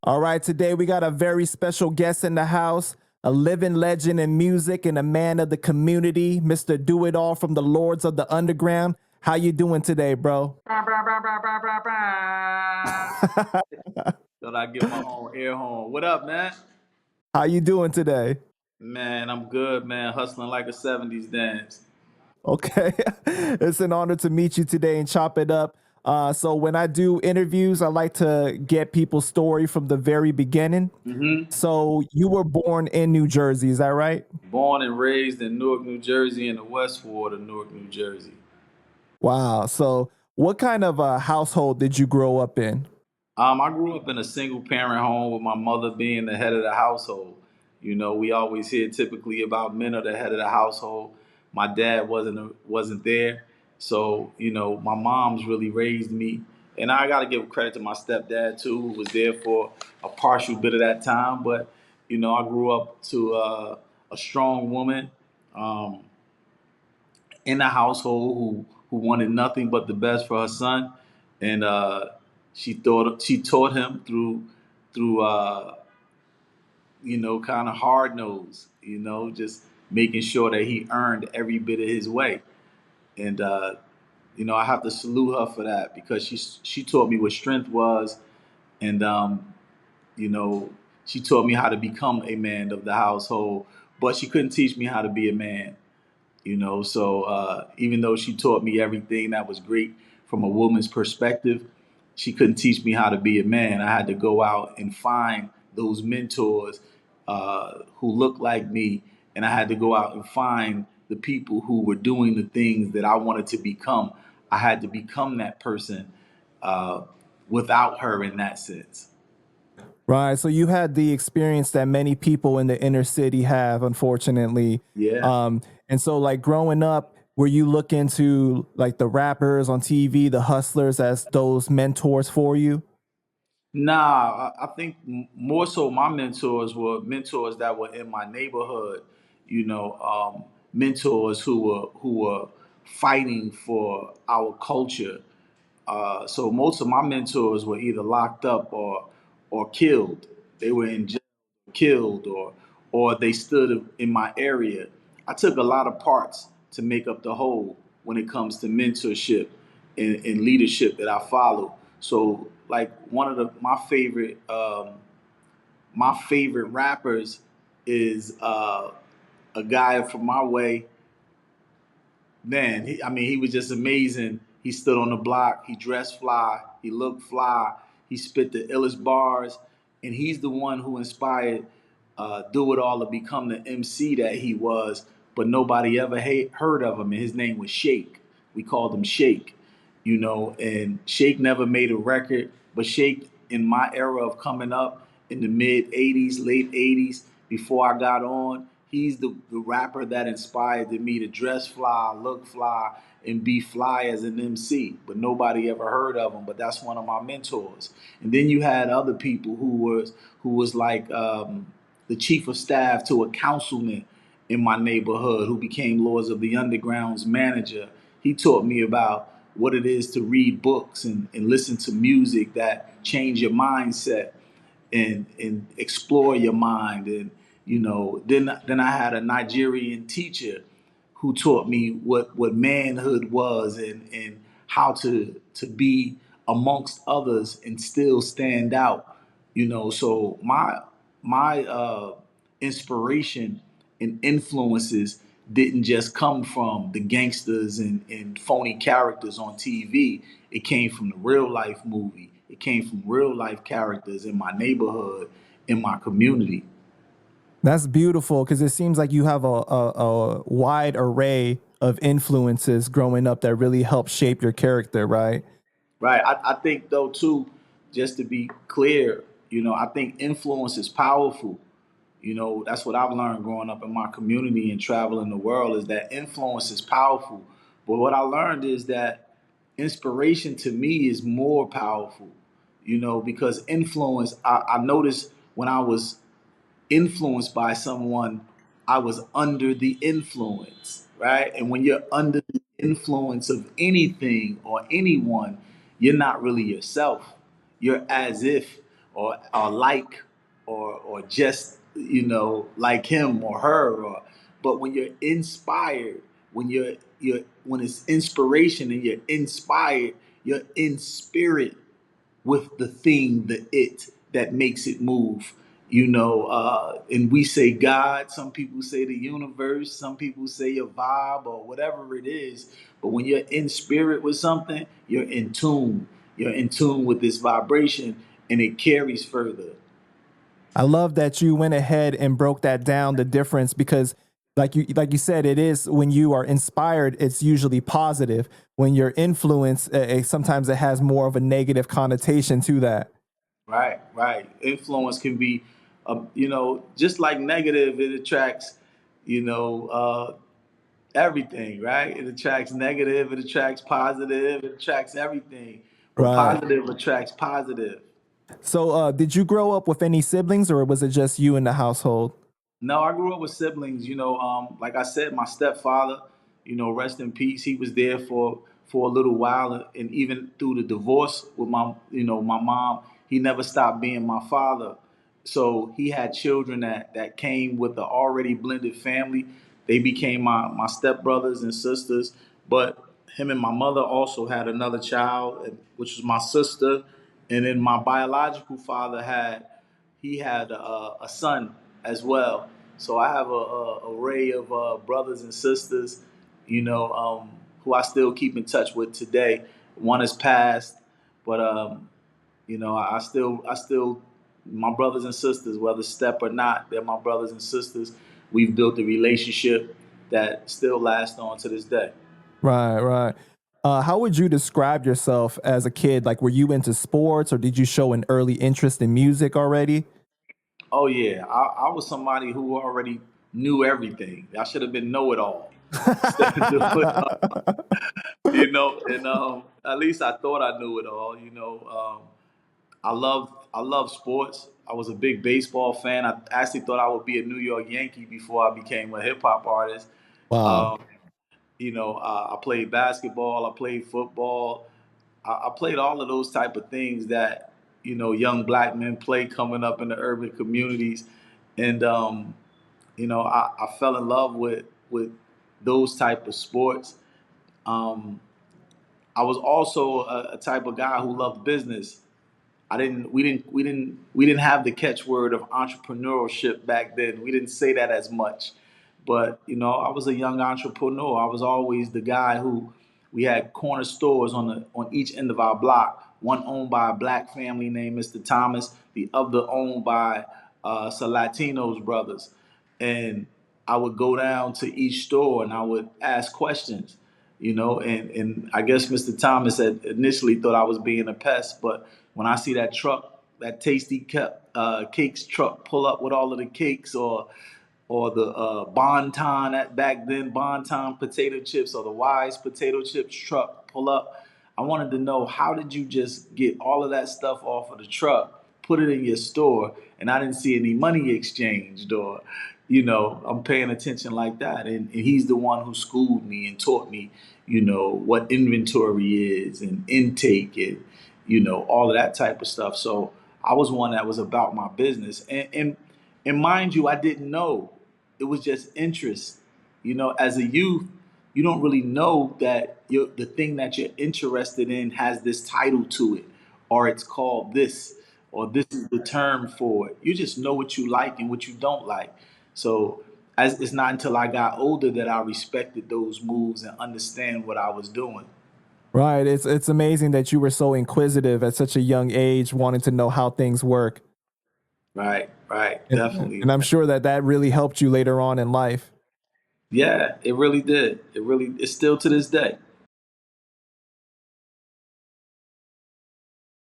All right, today we got a very special guest in the house, a living legend in music and a man of the community, Mr. Do-It-All from the Lords of the Underground. How you doing today, bro? Thought I'd get my own air horn. What up, man? How you doing today? Man, I'm good, man. Hustling like a 70s dance. Okay. It's an honor to meet you today and chop it up. So when I do interviews, I like to get people's story from the very beginning. So you were born in New Jersey, is that right? Born and raised in Newark, New Jersey, in the West Ward of Newark, New Jersey. Wow. So what kind of a household did you grow up in? I grew up in a single parent home with my mother being the head of the household. You know, we always hear typically about men are the head of the household. My dad wasn't there, so you know, my mom's really raised me, and I got to give credit to my stepdad too, who was there for a partial bit of that time. But you know, I grew up to a strong woman. Um, in a household who wanted nothing but the best for her son, and she taught him through you know, kind of hard nose, you know, just making sure that he earned every bit of his way. And you know, I have to salute her for that because she taught me what strength was, and you know, she taught me how to become a man of the household, but she couldn't teach me how to be a man. You know, so even though she taught me everything that was great from a woman's perspective, she couldn't teach me how to be a man. I had to go out and find those mentors who looked like me, and I had to go out and find the people who were doing the things that I wanted to become. I had to become that person uh, without her in that sense. Right. So you had the experience that many people in the inner city have, unfortunately. Yeah. And so like growing up, were you looking to like the rappers on TV, the hustlers as those mentors for you? Nah, I think more so my mentors were mentors that were in my neighborhood, you know, mentors who were fighting for our culture. So most of my mentors were either locked up or killed. They were in jail, killed, or they stood in my area. I took a lot of parts to make up the whole when it comes to mentorship and leadership that I follow. So like one of my favorite rappers is a guy from my way. Man, I mean, he was just amazing. He stood on the block. He dressed fly. He looked fly. He spit the illest bars, and he's the one who inspired Do It All to become the MC that he was. But nobody ever heard of him, and his name was Shake. We called him Shake, you know. And Shake never made a record, but Shake, in my era of coming up in the mid '80s, late '80s, before I got on, he's the rapper that inspired me to dress fly, look fly, and be fly as an MC. But nobody ever heard of him. But that's one of my mentors. And then you had other people who was like the chief of staff to a councilman in my neighborhood who became Lords of the Underground's manager. He taught me about what it is to read books and listen to music that change your mindset and explore your mind. And you know, then I had a Nigerian teacher who taught me what manhood was and how to be amongst others and still stand out. You know, so my inspiration and influences didn't just come from the gangsters and phony characters on TV. It came from the real life movie. It came from real life characters in my neighborhood, in my community. That's beautiful because it seems like you have a wide array of influences growing up that really help shape your character, right? Right. I think though too, just to be clear, you know, I think influence is powerful. You know, that's what I've learned growing up in my community and traveling the world is that influence is powerful. But what I learned is that inspiration to me is more powerful, you know, because influence, I noticed when I was influenced by someone, I was under the influence, right? And when you're under the influence of anything or anyone, you're not really yourself. you're as if or like or just like him or her but when you're inspired, when it's inspiration and you're inspired, you're in spirit with the thing, the it that makes it move. And we say God, some people say the universe, some people say a vibe or whatever it is. But when you're in spirit with something, you're in tune. You're in tune with this vibration and it carries further. I love that you went ahead and broke that down, the difference, because like you said, it is when you are inspired, it's usually positive. When you're influenced, sometimes it has more of a negative connotation to that. Right, right. Influence can be, just like negative, it attracts, everything, right? It attracts negative, it attracts positive, it attracts everything. But Right. positive attracts positive. So, did you grow up with any siblings, or was it just you in the household? No, I grew up with siblings. Like I said, my stepfather, rest in peace. He was there for a little while, and even through the divorce with my mom, he never stopped being my father. So he had children that came with the already blended family. They became my stepbrothers and sisters. But him and my mother also had another child, which was my sister, and then my biological father had a son as well. So I have a array of brothers and sisters, who I still keep in touch with today. One has passed, but I still my brothers and sisters, whether step or not, they're my brothers and sisters. We've built a relationship that still lasts on to this day. Right, right. How would you describe yourself as a kid? Like, were you into sports, or did you show an early interest in music already? Oh yeah, I was somebody who already knew everything. I should have been know it all instead of doing and at least I thought I knew it all. I love sports. I was a big baseball fan. I actually thought I would be a New York Yankee before I became a hip hop artist. Wow. Um, I played basketball. I played football. I played all of those type of things that young black men play coming up in the urban communities, and I fell in love with those type of sports. Um, I was also a type of guy who loved business. I didn't we didn't have the catchword of entrepreneurship back then. We didn't say that as much. But I was a young entrepreneur. I was always the guy who we had corner stores on each end of our block. One owned by a black family named Mr. Thomas, the other owned by some Latinos brothers. And I would go down to each store and I would ask questions, and I guess Mr. Thomas had initially thought I was being a pest, but when I see that truck, that tasty cakes truck pull up with all of the cakes, or the Bonton, at back then Bonton potato chips, or the Wise potato chips truck pull up, I wanted to know, how did you just get all of that stuff off of the truck, put it in your store, and I didn't see any money exchanged, or I'm paying attention like that, and he's the one who schooled me and taught me, what inventory is and intake, and all of that type of stuff. So I was one that was about my business, and mind you, I didn't know. It was just interest. As a youth, you don't really know that the thing that you're interested in has this title to it, or it's called this, or this is the term for it. You just know what you like and what you don't like. So as it's not until I got older that I respected those moves and understand what I was doing. Right. It's amazing that you were so inquisitive at such a young age, wanting to know how things work, Right, right, and definitely. and I'm sure that that really helped you later on in life. Yeah, it really did. It's still to this day.